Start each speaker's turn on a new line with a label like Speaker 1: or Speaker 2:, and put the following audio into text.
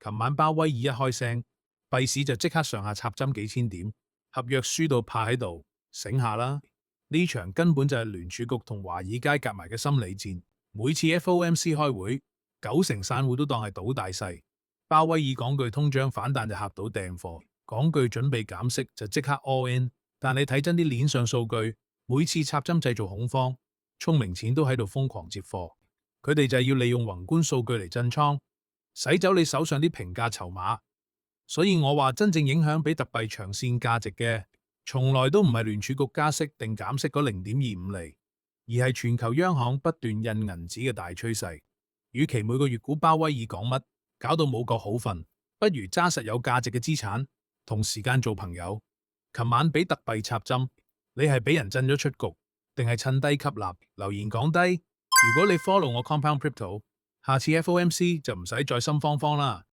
Speaker 1: 琴晚鮑威爾一開聲，幣市就即刻上下插針幾千點，合約輸到趴喺度，醒下啦！呢場根本就係聯儲局同華爾街夾埋嘅心理戰。每次 FOMC 開會，90%散戶都當係賭大細。鮑威爾講句通脹反彈就嚇到訂貨，講句準備減息就即刻 all in。但你睇真啲鏈上數據，每次插針製造恐慌，聰明錢都喺度瘋狂接貨。佢哋就係要利用宏觀數據嚟震倉，洗走你手上啲平價籌碼。所以我話真正影響比特幣長線價值嘅，從來都唔係聯儲局加息定減息嗰0.25厘，而係全球央行不斷印銀紙嘅大趨勢。與其每個月估鮑威爾講乜，搞到冇個好瞓，不如揸實有價值嘅資產，同時間做朋友。琴晚比特幣插針，你係俾人震咗出局，定係趁低吸納？留言講低。如果你 follow 我 Compound Crypto，下次 FOMC 就唔使再心慌慌啦。